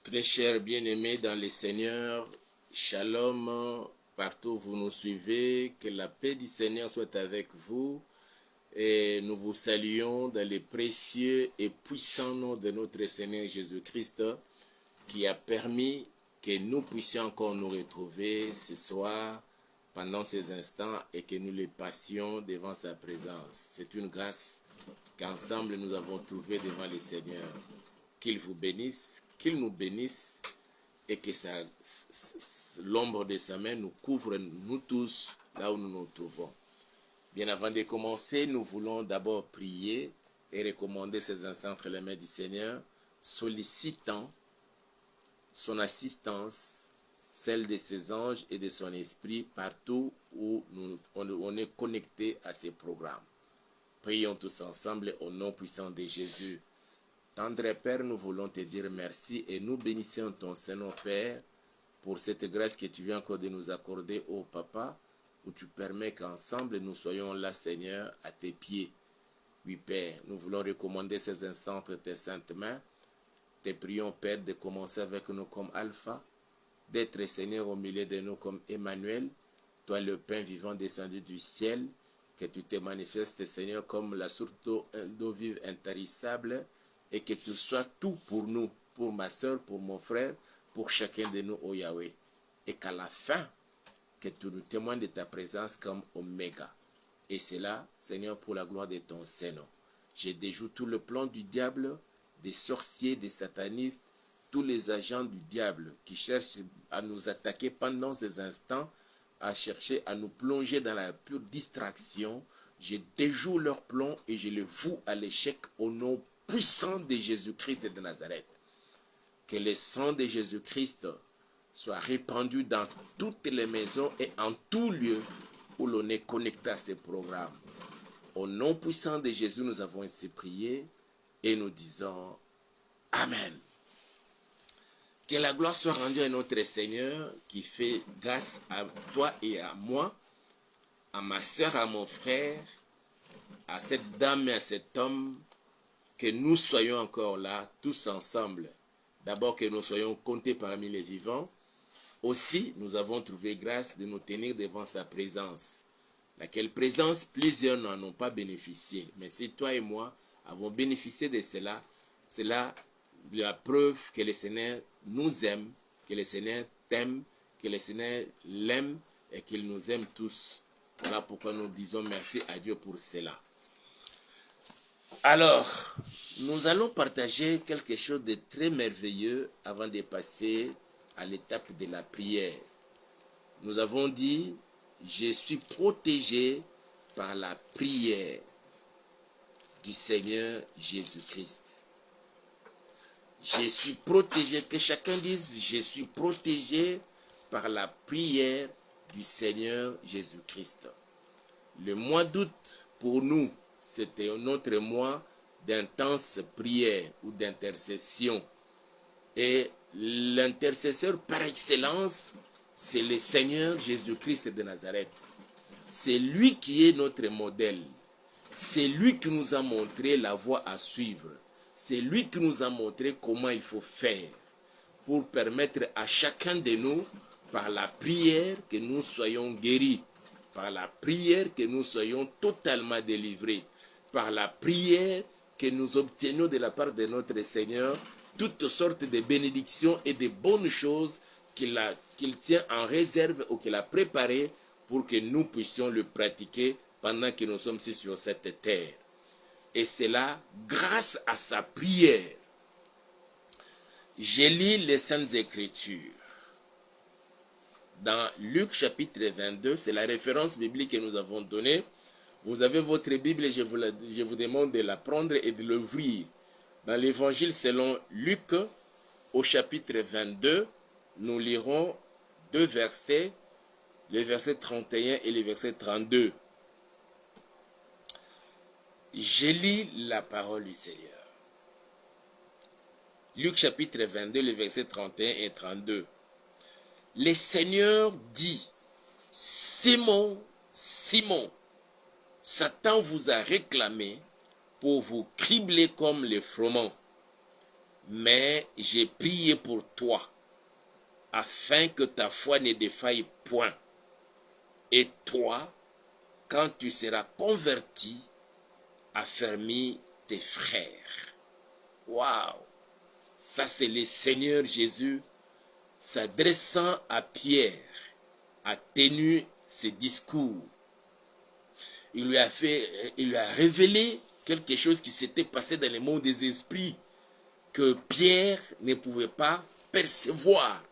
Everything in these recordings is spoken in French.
Très chers bien-aimés dans le Seigneur, shalom, partout où vous nous suivez, que la paix du Seigneur soit avec vous et nous vous saluons dans le précieux et puissant nom de notre Seigneur Jésus-Christ qui a permis que nous puissions encore nous retrouver ce soir pendant ces instants et que nous les passions devant sa présence. C'est une grâce qu'ensemble nous avons trouvée devant le Seigneur. Qu'il vous bénisse, qu'il nous bénisse et que l'ombre de sa main nous couvre, nous tous, là où nous nous trouvons. Bien avant de commencer, nous voulons d'abord prier et recommander ces instants entre les mains du Seigneur, sollicitant son assistance, celle de ses anges et de son esprit, partout où on est connecté à ces programmes. Prions tous ensemble au nom puissant de Jésus. Tendre Père, nous voulons te dire merci et nous bénissons ton Seigneur Père pour cette grâce que tu viens encore de nous accorder, ô Papa, où tu permets qu'ensemble nous soyons là, Seigneur, à tes pieds. Oui, Père, nous voulons recommander ces instants entre tes saintes mains. Te prions, Père, de commencer avec nous comme Alpha, d'être, Seigneur, au milieu de nous comme Emmanuel, toi le pain vivant descendu du ciel, que tu te manifestes, Seigneur, comme la source d'eau vive intarissable, et que tu sois tout pour nous, pour ma soeur, pour mon frère, pour chacun de nous, ô Yahweh. Et qu'à la fin, que tu nous témoignes de ta présence comme Oméga. Et c'est là, Seigneur, pour la gloire de ton Seigneur. Je déjoue tout le plan du diable, des sorciers, des satanistes, tous les agents du diable qui cherchent à nous attaquer pendant ces instants, à chercher à nous plonger dans la pure distraction. Je déjoue leur plan et je les voue à l'échec au nom puissant de Jésus-Christ de Nazareth. Que le sang de Jésus-Christ soit répandu dans toutes les maisons et en tout lieu où l'on est connecté à ces programmes. Au nom puissant de Jésus, nous avons ainsi prié et nous disons Amen. Que la gloire soit rendue à notre Seigneur qui fait grâce à toi et à moi, à ma soeur, à mon frère, à cette dame et à cet homme, que nous soyons encore là, tous ensemble. D'abord que nous soyons comptés parmi les vivants. Aussi, nous avons trouvé grâce de nous tenir devant sa présence. Laquelle présence, plusieurs n'en ont pas bénéficié. Mais si toi et moi avons bénéficié de cela, c'est là la preuve que le Seigneur nous aime, que le Seigneur t'aime, que le Seigneur l'aime et qu'il nous aime tous. Voilà pourquoi nous disons merci à Dieu pour cela. Alors, nous allons partager quelque chose de très merveilleux avant de passer à l'étape de la prière. Nous avons dit, je suis protégé par la prière du Seigneur Jésus-Christ. Je suis protégé, que chacun dise, je suis protégé par la prière du Seigneur Jésus-Christ. Le mois d'août, pour nous, c'était notre mois d'intense prière ou d'intercession. Et l'intercesseur par excellence, c'est le Seigneur Jésus-Christ de Nazareth. C'est lui qui est notre modèle. C'est lui qui nous a montré la voie à suivre. C'est lui qui nous a montré comment il faut faire pour permettre à chacun de nous, par la prière, que nous soyons guéris. Par la prière, que nous soyons totalement délivrés. Par la prière, que nous obtenions de la part de notre Seigneur toutes sortes de bénédictions et de bonnes choses qu'il tient en réserve ou qu'il a préparées pour que nous puissions le pratiquer pendant que nous sommes ici sur cette terre. Et c'est là, grâce à sa prière, j'ai lu les Saintes Écritures. Dans Luc chapitre 22, c'est la référence biblique que nous avons donnée. Vous avez votre Bible et je vous demande de la prendre et de l'ouvrir. Dans l'évangile selon Luc, au chapitre 22, nous lirons deux versets, les versets 31 et les versets 32. Je lis la parole du Seigneur. Luc chapitre 22, les versets 31 et 32. Le Seigneur dit, Simon, Simon, Satan vous a réclamé pour vous cribler comme les froment. mais j'ai prié pour toi, afin que ta foi ne défaille point. Et toi, quand tu seras converti, affermis tes frères. Waouh! Ça, c'est le Seigneur Jésus s'adressant à Pierre, a tenu ce discours. Il lui a révélé quelque chose qui s'était passé dans le monde des esprits, que Pierre ne pouvait pas percevoir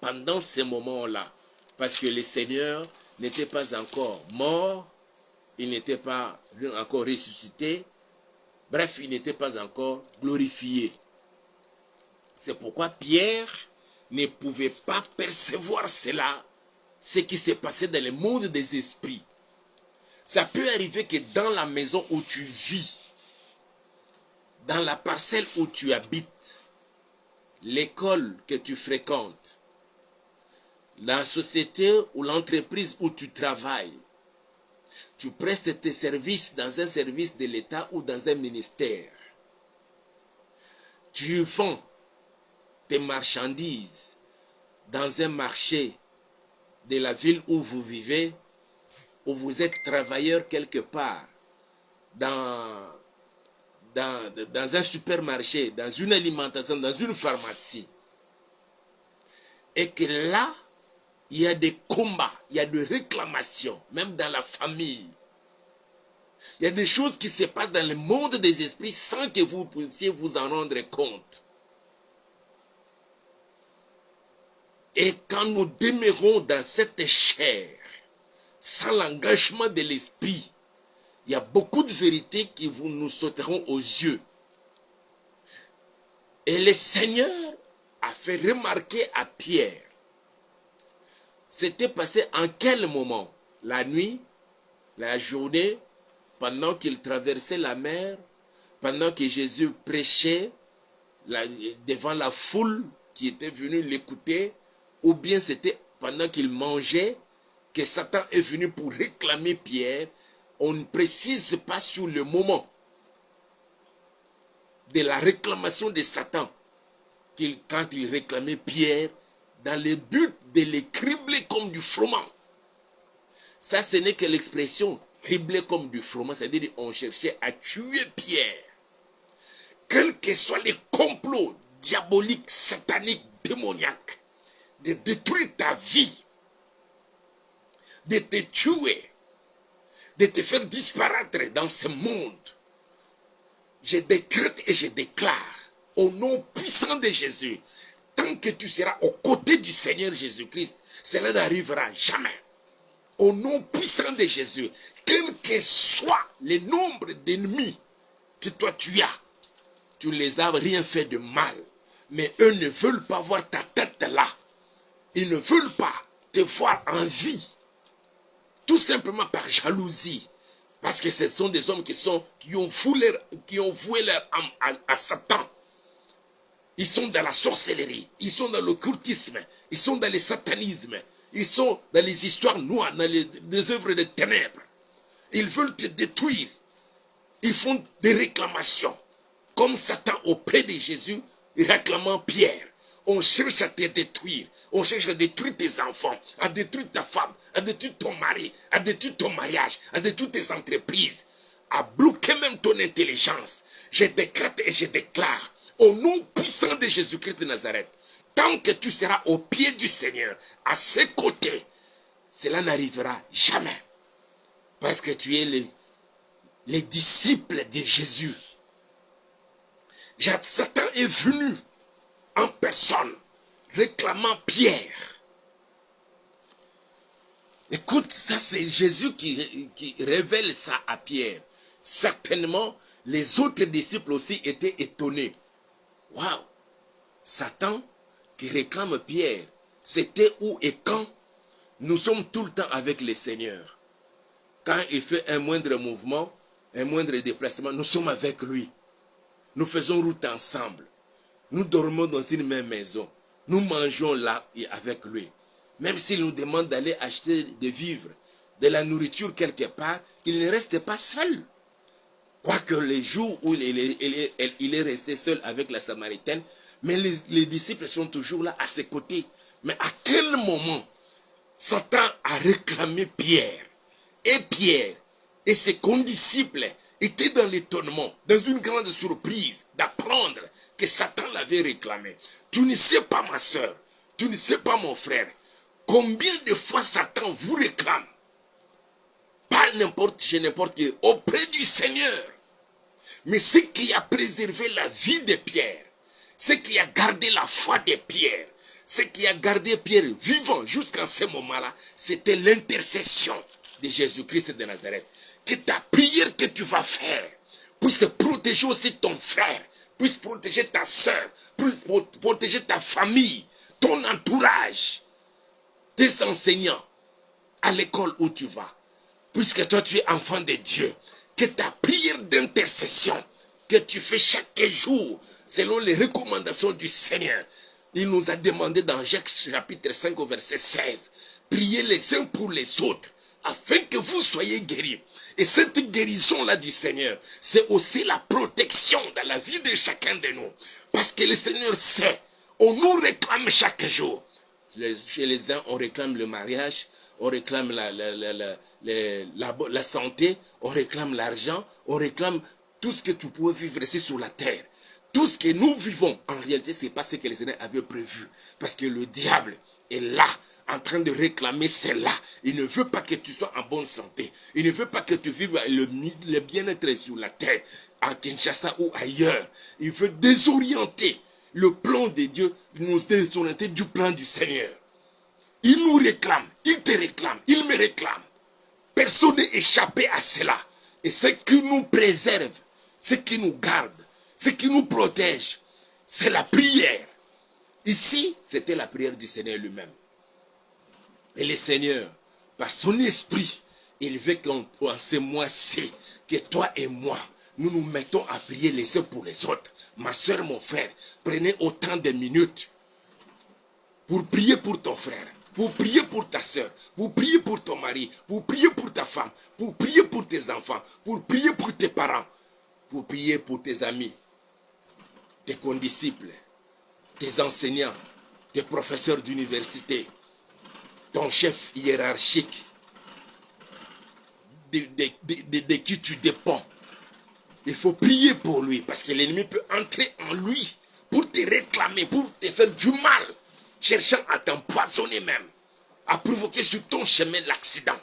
pendant ces moments-là, parce que le Seigneur n'était pas encore mort, il n'était pas encore ressuscité, bref, il n'était pas encore glorifié. C'est pourquoi Pierre ne pouvait pas percevoir cela, ce qui s'est passé dans le monde des esprits. Ça peut arriver que dans la maison où tu vis, dans la parcelle où tu habites, l'école que tu fréquentes, la société ou l'entreprise où tu travailles, tu prestes tes services dans un service de l'État ou dans un ministère. Tu vends tes marchandises dans un marché de la ville où vous vivez, où vous êtes travailleur quelque part, dans un supermarché, dans une alimentation, dans une pharmacie. Et que là, il y a des combats, il y a des réclamations, même dans la famille. Il y a des choses qui se passent dans le monde des esprits sans que vous puissiez vous en rendre compte. Et quand nous demeurons dans cette chair, sans l'engagement de l'esprit, il y a beaucoup de vérités qui nous sauteront aux yeux. Et le Seigneur a fait remarquer à Pierre, c'était passé en quel moment? La nuit, la journée, pendant qu'il traversait la mer, pendant que Jésus prêchait devant la foule qui était venue l'écouter, ou bien c'était pendant qu'il mangeait que Satan est venu pour réclamer Pierre. On ne précise pas sur le moment de la réclamation de Satan, quand il réclamait Pierre, dans le but de le cribler comme du froment. Ça, ce n'est que l'expression cribler comme du froment, c'est-à-dire qu'on cherchait à tuer Pierre. Quel que soit les complots diaboliques, sataniques, démoniaques, de détruire ta vie, de te tuer, de te faire disparaître dans ce monde, je décrète et je déclare au nom puissant de Jésus, tant que tu seras aux côtés du Seigneur Jésus-Christ, cela n'arrivera jamais. Au nom puissant de Jésus, quel que soit le nombre d'ennemis que toi tu as, tu ne les as rien fait de mal, mais eux ne veulent pas voir ta tête là. Ils ne veulent pas te voir en vie, tout simplement par jalousie, parce que ce sont des hommes qui ont voué leur âme à Satan. Ils sont dans la sorcellerie, ils sont dans l'occultisme, ils sont dans le satanisme, ils sont dans les histoires noires, dans les œuvres de ténèbres. Ils veulent te détruire. Ils font des réclamations. Comme Satan auprès de Jésus, réclamant Pierre. On cherche à te détruire. On cherche à détruire tes enfants, à détruire ta femme, à détruire ton mari, à détruire ton mariage, à détruire tes entreprises, à bloquer même ton intelligence. Je décrète et je déclare, au nom puissant de Jésus-Christ de Nazareth, tant que tu seras au pied du Seigneur, à ses côtés, cela n'arrivera jamais. Parce que tu es les disciples de Jésus. Satan est venu en personne, réclamant Pierre. Écoute, ça c'est Jésus qui révèle ça à Pierre. Certainement, les autres disciples aussi étaient étonnés. Waouh! Satan qui réclame Pierre, c'était où et quand? Nous sommes tout le temps avec le Seigneur. Quand il fait un moindre mouvement, un moindre déplacement, nous sommes avec lui. Nous faisons route ensemble. Nous dormons dans une même maison. Nous mangeons là avec lui. Même s'il nous demande d'aller acheter des vivres, de la nourriture quelque part, il ne reste pas seul. Quoique les jours où il est resté seul avec la Samaritaine, Mais les disciples sont toujours là à ses côtés. Mais à quel moment Satan a réclamé Pierre? Et Pierre et ses condisciples étaient dans l'étonnement, dans une grande surprise d'apprendre que Satan l'avait réclamé. Tu ne sais pas, ma soeur, tu ne sais pas, mon frère, combien de fois Satan vous réclame. Pas chez n'importe qui, auprès du Seigneur. Mais ce qui a préservé la vie de Pierre, ce qui a gardé la foi de Pierre, ce qui a gardé Pierre vivant jusqu'à ce moment-là, c'était l'intercession de Jésus-Christ de Nazareth. Que ta prière que tu vas faire puisse protéger aussi ton frère, puisse protéger ta soeur, puisse protéger ta famille, ton entourage, tes enseignants, à l'école où tu vas. Puisque toi tu es enfant de Dieu, que ta prière d'intercession que tu fais chaque jour, selon les recommandations du Seigneur, il nous a demandé dans Jacques chapitre 5 au verset 16, priez les uns pour les autres, afin que vous soyez guéris. Et cette guérison-là du Seigneur, c'est aussi la protection dans la vie de chacun de nous. Parce que le Seigneur sait, on nous réclame chaque jour. Chez les uns, on réclame le mariage, on réclame la santé, on réclame l'argent, on réclame tout ce que tu peux vivre ici sur la terre. Tout ce que nous vivons, en réalité, ce n'est pas ce que le Seigneur avait prévu. Parce que le diable est là, en train de réclamer cela. Il ne veut pas que tu sois en bonne santé. Il ne veut pas que tu vives le bien-être sur la terre, à Kinshasa ou ailleurs. Il veut désorienter le plan de Dieu, nous désorienter du plan du Seigneur. Il nous réclame, il te réclame, il me réclame. Personne n'est échappé à cela. Et ce qui nous préserve, ce qui nous garde, ce qui nous protège, c'est la prière. Ici, c'était la prière du Seigneur lui-même. Et le Seigneur, par son esprit, il veut qu'en ce mois-ci, que toi et moi, nous nous mettons à prier les uns pour les autres. Ma soeur, mon frère, prenez autant de minutes pour prier pour ton frère, pour prier pour ta soeur, pour prier pour ton mari, pour prier pour ta femme, pour prier pour tes enfants, pour prier pour tes parents, pour prier pour tes amis, tes condisciples, tes enseignants, tes professeurs d'université, ton chef hiérarchique, de qui tu dépends. Il faut prier pour lui parce que l'ennemi peut entrer en lui pour te réclamer, pour te faire du mal, cherchant à t'empoisonner même, à provoquer sur ton chemin l'accident.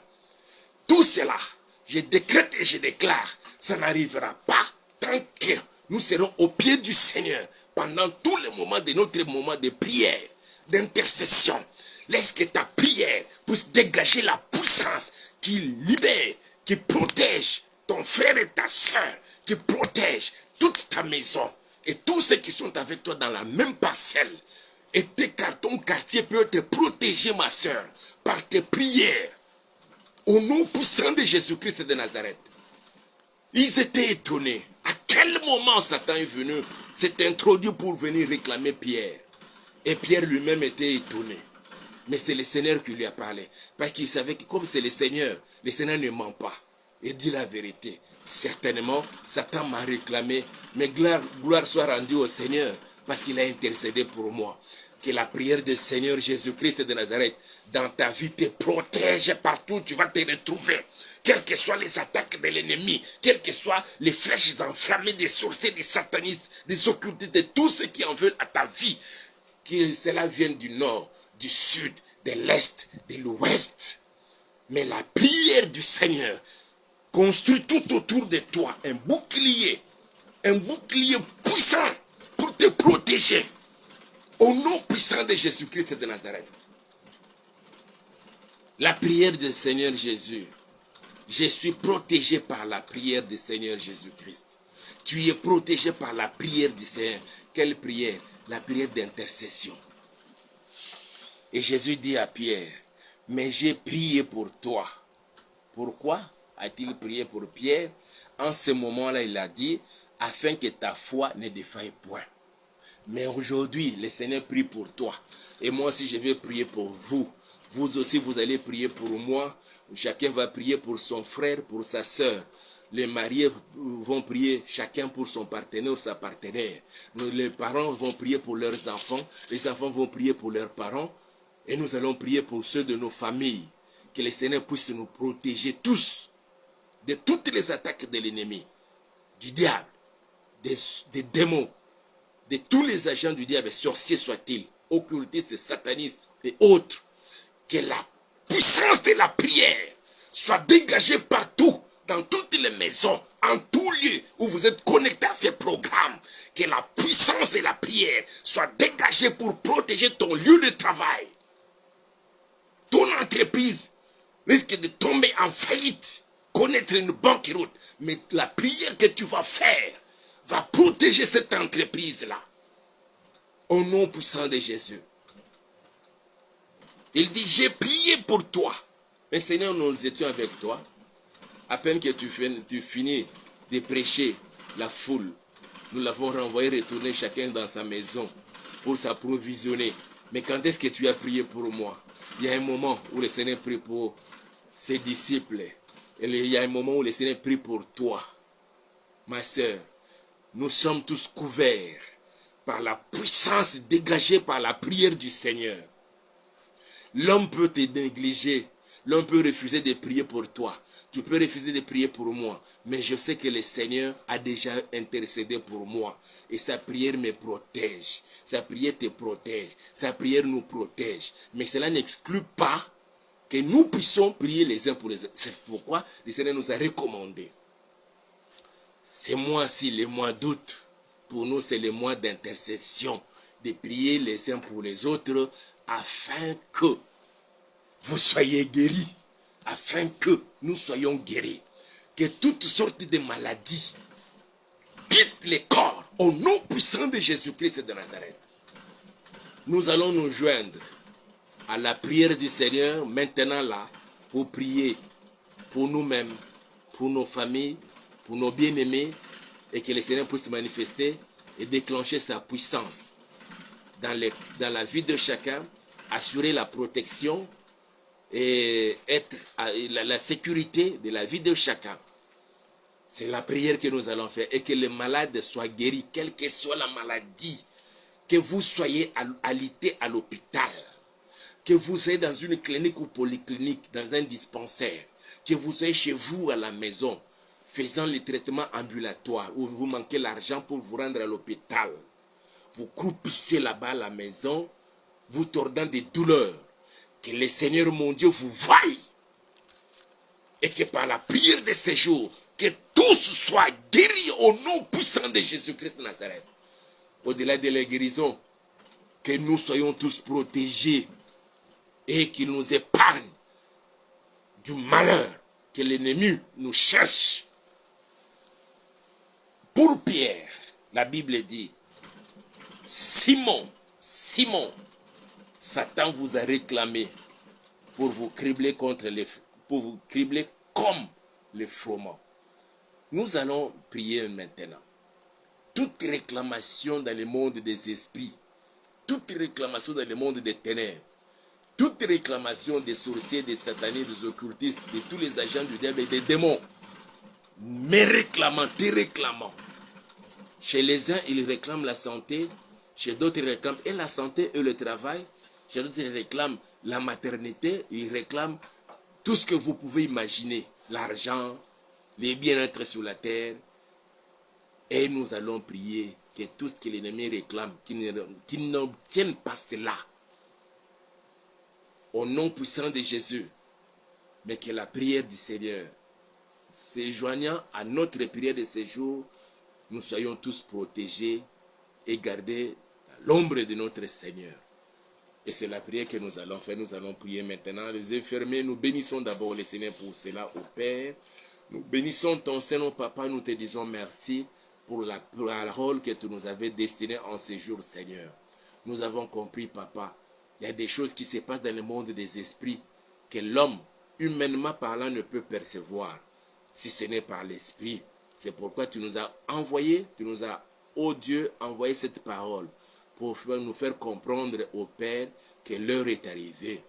Tout cela, je décrète et je déclare, ça n'arrivera pas tant que nous serons au pied du Seigneur pendant tous les moments de notre moment de prière, d'intercession. Laisse que ta prière puisse dégager la puissance qui libère, qui protège ton frère et ta soeur, qui protège toute ta maison et tous ceux qui sont avec toi dans la même parcelle. Et ton quartier peut être protégé, ma soeur, par tes prières. Au nom puissant de Jésus-Christ de Nazareth. Ils étaient étonnés. À quel moment Satan est venu, s'est introduit pour venir réclamer Pierre. Et Pierre lui-même était étonné. Mais c'est le Seigneur qui lui a parlé. Parce qu'il savait que comme c'est le Seigneur ne ment pas. Il dit la vérité. Certainement, Satan m'a réclamé. Mais gloire soit rendue au Seigneur. Parce qu'il a intercédé pour moi. Que la prière du Seigneur Jésus-Christ de Nazareth dans ta vie te protège partout où tu vas te retrouver. Quelles que soient les attaques de l'ennemi, quelles que soient les flèches enflammées des sorciers, des satanistes, des occultistes, de tout ce qui en veut à ta vie. Que cela vienne du nord, du sud, de l'est, de l'ouest. Mais la prière du Seigneur construit tout autour de toi un bouclier puissant pour te protéger. Au nom puissant de Jésus-Christ de Nazareth. La prière du Seigneur Jésus. Je suis protégé par la prière du Seigneur Jésus-Christ. Tu es protégé par la prière du Seigneur. Quelle prière? La prière d'intercession. Et Jésus dit à Pierre, mais j'ai prié pour toi. Pourquoi a-t-il prié pour Pierre? En ce moment-là, il a dit, afin que ta foi ne défaille point. Mais aujourd'hui, le Seigneur prie pour toi. Et moi aussi, je vais prier pour vous. Vous aussi, vous allez prier pour moi. Chacun va prier pour son frère, pour sa soeur. Les mariés vont prier chacun pour son partenaire ou sa partenaire. Les parents vont prier pour leurs enfants. Les enfants vont prier pour leurs parents. Et nous allons prier pour ceux de nos familles. Que le Seigneur puisse nous protéger tous de toutes les attaques de l'ennemi, du diable, des démons, de tous les agents du diable, sorciers soient-ils, occultistes, satanistes et autres. Que la puissance de la prière soit dégagée partout, dans toutes les maisons, en tout lieu où vous êtes connectés à ces programmes. Que la puissance de la prière soit dégagée pour protéger ton lieu de travail. Ton entreprise risque de tomber en faillite, connaître une banqueroute. Mais la prière que tu vas faire va protéger cette entreprise-là. Au nom puissant de Jésus. Il dit, j'ai prié pour toi. Mais Seigneur, nous étions avec toi. À peine que tu finis de prêcher la foule, nous l'avons renvoyé retourner chacun dans sa maison pour s'approvisionner. Mais quand est-ce que tu as prié pour moi? Il y a un moment où le Seigneur prie pour ses disciples. Et il y a un moment où le Seigneur prie pour toi. Ma sœur, nous sommes tous couverts par la puissance dégagée par la prière du Seigneur. L'homme peut te négliger. L'homme peut refuser de prier pour toi. Tu peux refuser de prier pour moi. Mais je sais que le Seigneur a déjà intercédé pour moi. Et sa prière me protège. Sa prière te protège. Sa prière nous protège. Mais cela n'exclut pas que nous puissions prier les uns pour les autres. C'est pourquoi le Seigneur nous a recommandé. Ces mois-ci, les mois d'août, pour nous c'est le mois d'intercession. De prier les uns pour les autres afin que vous soyez guéris, afin que nous soyons guéris, que toutes sortes de maladies quittent les corps au nom puissant de Jésus-Christ de Nazareth. Nous allons nous joindre à la prière du Seigneur maintenant là pour prier pour nous-mêmes, pour nos familles, pour nos bien-aimés et que le Seigneur puisse se manifester et déclencher sa puissance dans la vie de chacun, assurer la protection et être la sécurité de la vie de chacun. C'est la prière que nous allons faire et que les malades soient guéris, quelle que soit la maladie, que vous soyez alité à l'hôpital, que vous soyez dans une clinique ou polyclinique, dans un dispensaire, que vous soyez chez vous à la maison, faisant les traitements ambulatoires, ou vous manquez l'argent pour vous rendre à l'hôpital. Vous croupissez là-bas à la maison, vous tordant des douleurs. Que le Seigneur mon Dieu vous voie. Et que par la prière de ces jours, que tous soient guéris au nom puissant de Jésus-Christ de Nazareth. Au-delà de la guérison, que nous soyons tous protégés et qu'il nous épargne du malheur que l'ennemi nous cherche. Pour Pierre, la Bible dit, Simon, Satan vous a réclamé pour vous cribler comme les froment. Nous allons prier maintenant. Toute réclamation dans le monde des esprits, toute réclamation dans le monde des ténèbres, toute réclamation des sorciers, des satanistes, des occultistes, de tous les agents du diable et des démons, mais te réclamant. Chez les uns, ils réclament la santé, chez d'autres, ils réclament et la santé et le travail, chez d'autres, ils réclament la maternité, ils réclament tout ce que vous pouvez imaginer, l'argent, les bien-être sur la terre. Et nous allons prier que tout ce que l'ennemi réclame, qu'il n'obtienne pas cela. Au nom puissant de Jésus, mais que la prière du Seigneur, se joignant à notre prière de ce jour, nous soyons tous protégés et gardés à l'ombre de notre Seigneur. Et c'est la prière que nous allons faire. Nous allons prier maintenant. Les infirmiers, nous bénissons d'abord le Seigneur pour cela, au Père. Nous bénissons ton Seigneur, Papa. Nous te disons merci pour la parole que tu nous avais destinée en ce jour, Seigneur. Nous avons compris, Papa. Il y a des choses qui se passent dans le monde des esprits que l'homme, humainement parlant, ne peut percevoir si ce n'est par l'Esprit. C'est pourquoi tu nous as envoyé, ô Dieu, envoyé cette parole pour nous faire comprendre au Père que l'heure est arrivée,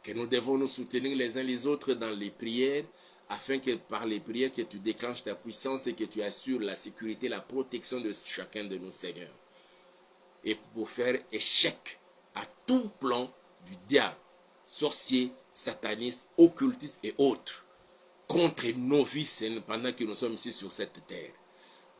que nous devons nous soutenir les uns les autres dans les prières afin que par les prières que tu déclenches ta puissance et que tu assures la sécurité, la protection de chacun de nous, Seigneur. Et pour faire échec à tout plan du diable, sorcier, sataniste, occultiste et autres, contre nos vies, Seigneur, pendant que nous sommes ici sur cette terre.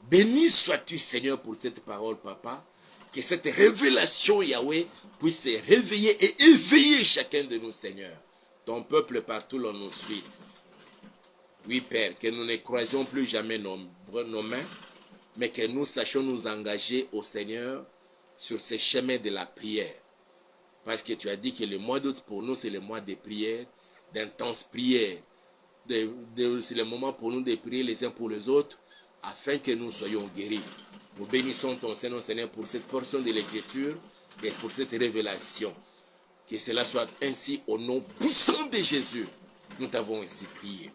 Béni sois-tu, Seigneur, pour cette parole, Papa. Que cette révélation, Yahweh, puisse se réveiller et éveiller chacun de nous, Seigneur. Ton peuple partout l'on nous suit. Oui, Père, que nous ne croisions plus jamais nos mains, mais que nous sachions nous engager au Seigneur sur ce chemin de la prière. Parce que tu as dit que le mois d'août pour nous, c'est le mois de prière, d'intense prière. C'est le moment pour nous de prier les uns pour les autres, afin que nous soyons guéris. Nous bénissons ton Seigneur pour cette portion de l'Écriture et pour cette révélation. Que cela soit ainsi au nom puissant de Jésus. Nous t'avons ainsi prié.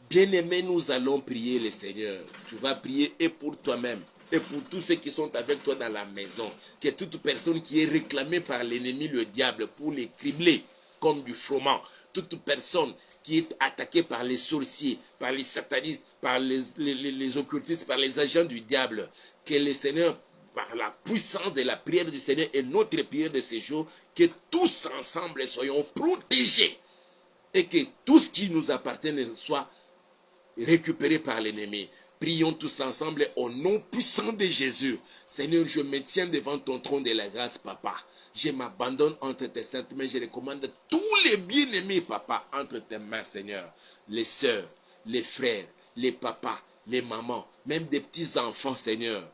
Bien-aimés, nous allons prier le Seigneur. Tu vas prier et pour toi-même et pour tous ceux qui sont avec toi dans la maison. Que toute personne qui est réclamée par l'ennemi, le diable, pour les cribler comme du froment. Toute personne qui est attaquée par les sorciers, par les satanistes, par les occultistes, par les agents du diable. Que le Seigneur, par la puissance de la prière du Seigneur et notre prière de ce jour, que tous ensemble soyons protégés. Et que tout ce qui nous appartient soit récupéré par l'ennemi. Prions tous ensemble au nom puissant de Jésus. Seigneur, je me tiens devant ton trône de la grâce, Papa. Je m'abandonne entre tes saintes mains. Je recommande tous les bien-aimés, Papa, entre tes mains, Seigneur. Les sœurs, les frères, les papas, les mamans, même des petits-enfants, Seigneur.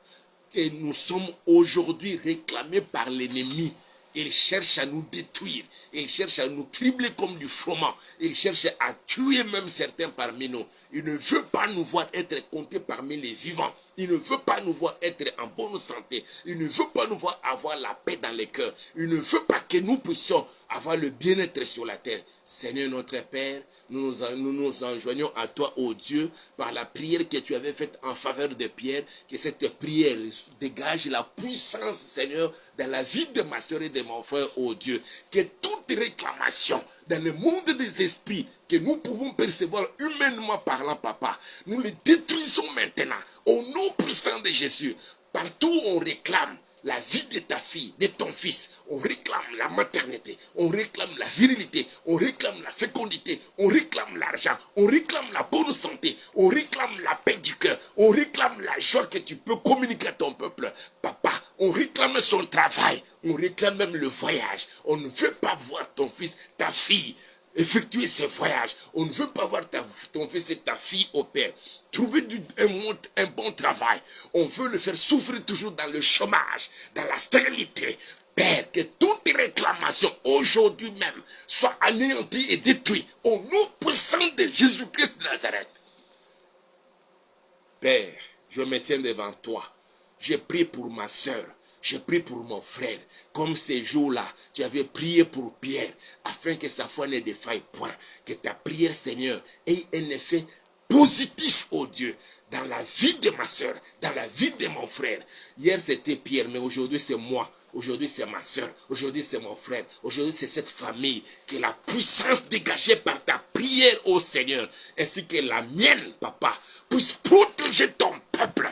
Que nous sommes aujourd'hui réclamés par l'ennemi. Il cherche à nous détruire. Il cherche à nous cribler comme du froment. Il cherche à tuer même certains parmi nous. Il ne veut pas nous voir être comptés parmi les vivants. Il ne veut pas nous voir être en bonne santé. Il ne veut pas nous voir avoir la paix dans les cœurs. Il ne veut pas que nous puissions avoir le bien-être sur la terre. Seigneur notre Père, nous nous enjoignons à toi, ô Dieu, par la prière que tu avais faite en faveur de Pierre, que cette prière dégage la puissance, Seigneur, dans la vie de ma soeur et de mon frère, ô Dieu. Que toute réclamation dans le monde des esprits que nous pouvons percevoir humainement parlant, Papa, nous les détruisons maintenant, au nom puissant de Jésus. Partout où on réclame la vie de ta fille, de ton fils, on réclame la maternité, on réclame la virilité, on réclame la fécondité, on réclame l'argent, on réclame la bonne santé, on réclame la paix du cœur, on réclame la joie que tu peux communiquer à ton peuple. Papa, on réclame son travail, on réclame même le voyage. On ne veut pas voir ton fils, ta fille effectuer ce voyage. On ne veut pas voir ton fils et ta fille au Père trouver un bon travail. On veut le faire souffrir toujours dans le chômage, dans la stérilité. Père, que toute réclamation aujourd'hui même soit anéantie et détruite au nom puissant de Jésus-Christ de Nazareth. Père, je me tiens devant toi. Je prie pour ma soeur. Je prie pour mon frère. Comme ces jours-là, tu avais prié pour Pierre, afin que sa foi ne défaille point. Que ta prière, Seigneur, ait un effet positif, oh Dieu, dans la vie de ma soeur, dans la vie de mon frère. Hier, c'était Pierre, mais aujourd'hui, c'est moi. Aujourd'hui, c'est ma soeur. Aujourd'hui, c'est mon frère. Aujourd'hui, c'est cette famille. Que la puissance dégagée par ta prière, ô Seigneur, ainsi que la mienne, Papa, puisse protéger ton peuple,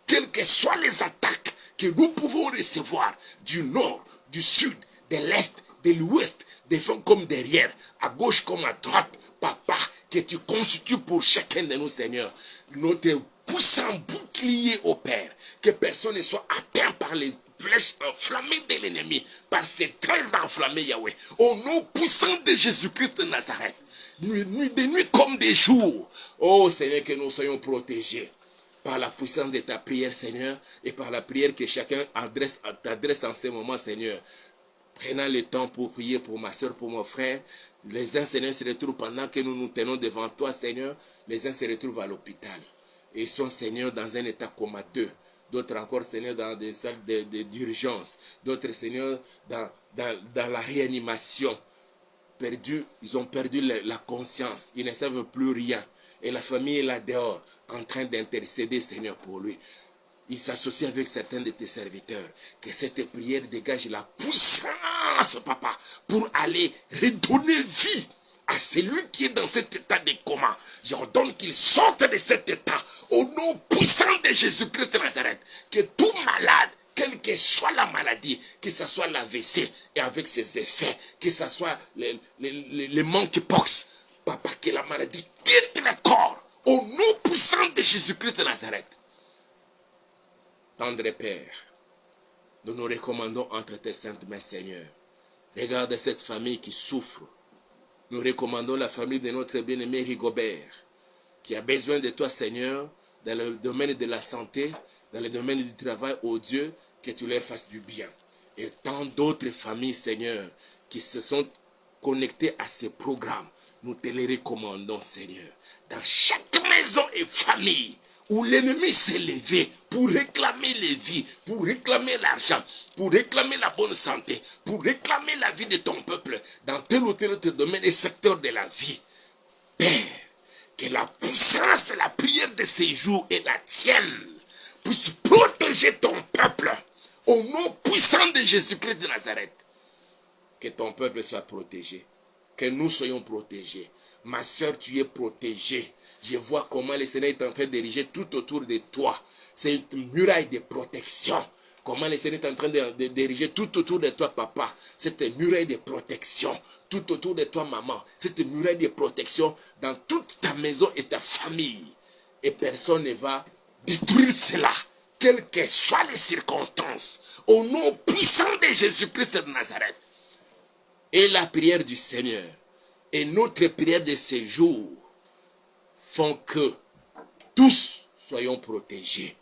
quelles que soient les attaques que nous pouvons recevoir du nord, du sud, de l'est, de l'ouest, devant comme derrière, à gauche comme à droite. Papa, que tu constitues pour chacun de nous, Seigneur, notre puissant bouclier au Père. Que personne ne soit atteint par les flèches enflammées de l'ennemi, par ces traits enflammés, Yahweh. Au nom puissant de Jésus-Christ de Nazareth, des nuits comme des jours. Oh Seigneur, que nous soyons protégés par la puissance de ta prière, Seigneur, et par la prière que chacun t'adresse en ce moment, Seigneur. Prenant le temps pour prier pour ma soeur, pour mon frère. Les uns, Seigneur, se retrouvent pendant que nous nous tenons devant toi, Seigneur. Les uns se retrouvent à l'hôpital. Ils sont, Seigneur, dans un état comateux. D'autres encore, Seigneur, dans des salles d'urgence. D'autres, Seigneur, dans la réanimation. Ils ont perdu la conscience. Ils ne savent plus rien. Et la famille est là dehors, en train d'intercéder, Seigneur, pour lui. Il s'associe avec certains de tes serviteurs. Que cette prière dégage la puissance, Papa, pour aller redonner vie à celui qui est dans cet état de coma, j'ordonne qu'il sorte de cet état au nom puissant de Jésus-Christ de Nazareth. Que tout malade, quelle que soit la maladie, que ce soit l'AVC et avec ses effets, que ce soit le monkeypox, papa, que la maladie quitte le corps au nom puissant de Jésus-Christ de Nazareth. Tendre Père, nous nous recommandons entre tes saintes mains, Seigneur. Regarde cette famille qui souffre. Nous recommandons la famille de notre bien-aimé Rigobert, qui a besoin de toi, Seigneur, dans le domaine de la santé, dans le domaine du travail, oh Dieu, que tu leur fasses du bien. Et tant d'autres familles, Seigneur, qui se sont connectées à ces programmes, nous te les recommandons, Seigneur. Dans chaque maison et famille où l'ennemi s'est levé pour réclamer les vies, pour réclamer l'argent, pour réclamer la bonne santé, pour réclamer la vie de ton peuple, dans tel ou tel autre domaine et secteur de la vie. Père, que la puissance de la prière de ces jours et la tienne puisse protéger ton peuple au nom puissant de Jésus-Christ de Nazareth. Que ton peuple soit protégé, que nous soyons protégés. Ma soeur, tu es protégée. Je vois comment le Seigneur est en train d'ériger tout autour de toi. C'est une muraille de protection. Comment le Seigneur est en train d'ériger tout autour de toi, papa. C'est une muraille de protection. Tout autour de toi, maman. C'est une muraille de protection dans toute ta maison et ta famille. Et personne ne va détruire cela, quelles que soient les circonstances. Au nom puissant de Jésus-Christ de Nazareth. Et la prière du Seigneur et notre prière de ces jours font que tous soyons protégés,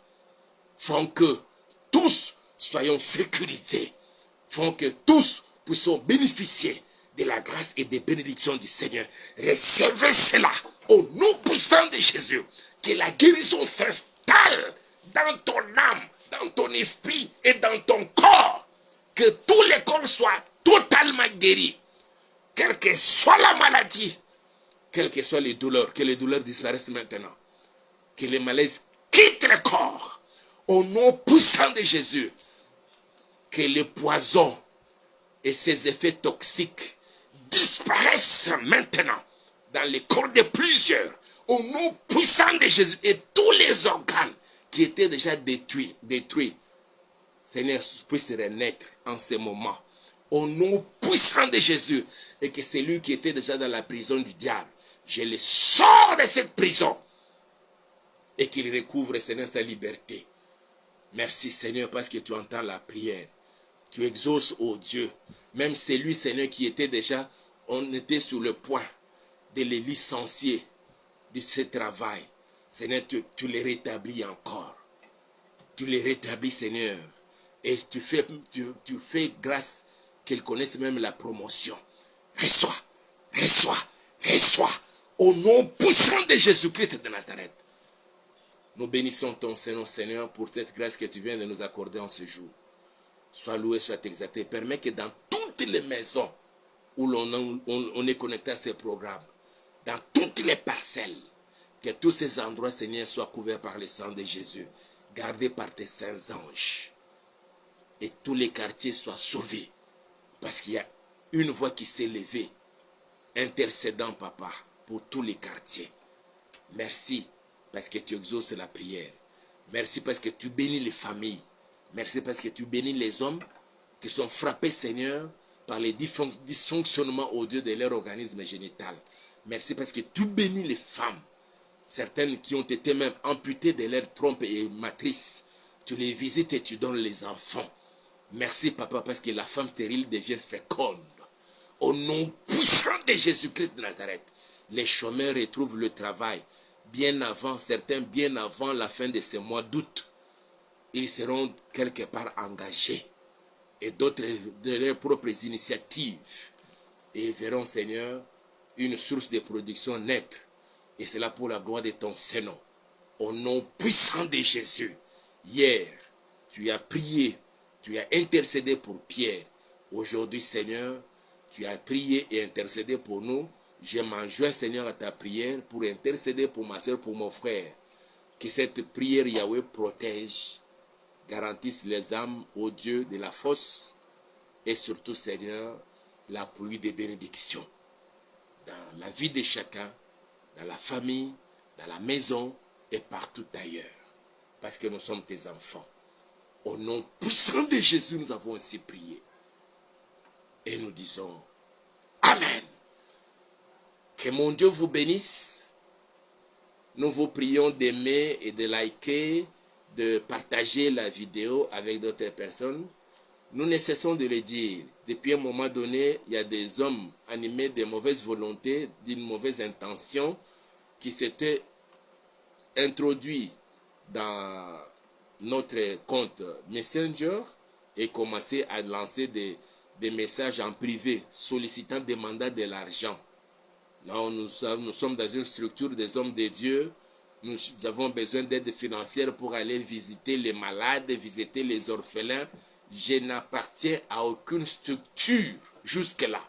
font que tous soyons sécurisés, font que tous puissions bénéficier de la grâce et des bénédictions du Seigneur. Recevez cela au nom puissant de Jésus. Que la guérison s'installe dans ton âme, dans ton esprit et dans ton corps. Que tous les corps soient totalement guéris. Quelle que soit la maladie, quelles que soient les douleurs, que les douleurs disparaissent maintenant. Que les malaises quittent le corps. Au nom puissant de Jésus. Que les poisons et ses effets toxiques disparaissent maintenant dans le corps de plusieurs. Au nom puissant de Jésus. Et tous les organes qui étaient déjà détruits, Seigneur, puisse renaître en ce moment. Au nom puissant de Jésus. Et que celui qui était déjà dans la prison du diable, je le sors de cette prison. Et qu'il recouvre, Seigneur, sa liberté. Merci, Seigneur, parce que tu entends la prière. Tu exauces, oh Dieu. Même celui, Seigneur, qui était déjà, on était sur le point de les licencier de ce travail. Seigneur, tu les rétablis encore. Tu les rétablis, Seigneur. Et tu fais grâce qu'ils connaissent même la promotion. Reçois, reçois, reçois. Au nom puissant de Jésus-Christ de Nazareth. Nous bénissons ton Seigneur, Seigneur, pour cette grâce que tu viens de nous accorder en ce jour. Sois loué, sois exalté. Permets que dans toutes les maisons où on est connecté à ces programmes, dans toutes les parcelles, que tous ces endroits, Seigneur, soient couverts par le sang de Jésus, gardés par tes saints anges. Et tous les quartiers soient sauvés. Parce qu'il y a une voix qui s'est levée, intercédant, papa, pour tous les quartiers. Merci parce que tu exauces la prière. Merci parce que tu bénis les familles. Merci parce que tu bénis les hommes qui sont frappés, Seigneur, par les dysfonctionnements odieux de leur organisme génital. Merci parce que tu bénis les femmes, certaines qui ont été même amputées de leur trompe et matrice. Tu les visites et tu donnes les enfants. Merci, papa, parce que la femme stérile devient féconde. Au nom puissant de Jésus-Christ de Nazareth, les chômeurs retrouvent le travail. Bien avant, certains bien avant la fin de ce mois d'août, ils seront quelque part engagés. Et d'autres de leurs propres initiatives. Et ils verront, Seigneur, une source de production naître. Et c'est là pour la gloire de ton Seigneur. Au nom puissant de Jésus. Hier, tu as prié, tu as intercédé pour Pierre. Aujourd'hui, Seigneur, tu as prié et intercédé pour nous. Je m'enjoins, Seigneur, à ta prière pour intercéder pour ma soeur, pour mon frère. Que cette prière, Yahweh, protège, garantisse les âmes, ô Dieu, de la fosse. Et surtout, Seigneur, la pluie des bénédictions. dans la vie de chacun, dans la famille, dans la maison et partout ailleurs. Parce que nous sommes tes enfants. Au nom puissant de Jésus, nous avons ainsi prié. Et nous disons Amen. Que mon Dieu vous bénisse. Nous vous prions d'aimer et de liker, de partager la vidéo avec d'autres personnes. Nous ne cessons de le dire. Depuis un moment donné, il y a des hommes animés de mauvaise volonté, d'une mauvaise intention, qui s'étaient introduits dans notre compte Messenger et commençaient à lancer des messages en privé, sollicitant, demandant de l'argent. Non, nous sommes dans une structure des hommes de Dieu. Nous avons besoin d'aide financière pour aller visiter les malades, visiter les orphelins. Je n'appartiens à aucune structure jusque-là.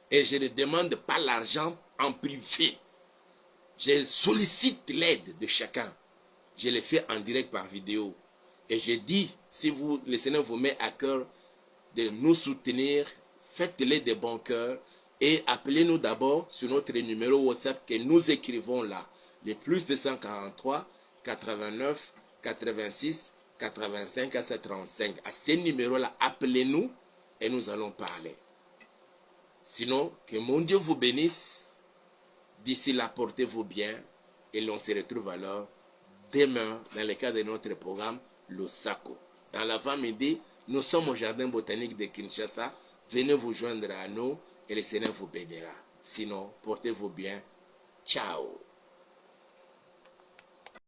Et je ne demande pas l'argent en privé. Je sollicite l'aide de chacun. Je le fais en direct par vidéo. Et je dis, si le Seigneur vous met à cœur de nous soutenir, faites-le de bon cœur et appelez-nous d'abord sur notre numéro WhatsApp que nous écrivons là. Le plus 243 89 86 85 735. À ce numéro-là, appelez-nous et nous allons parler. Sinon, que mon Dieu vous bénisse. D'ici là, portez-vous bien et l'on se retrouve alors demain dans le cadre de notre programme Losako. Dans l'avant-midi, nous sommes au jardin botanique de Kinshasa. Venez vous joindre à nous et le Seigneur vous bénira. Sinon, portez-vous bien. Ciao.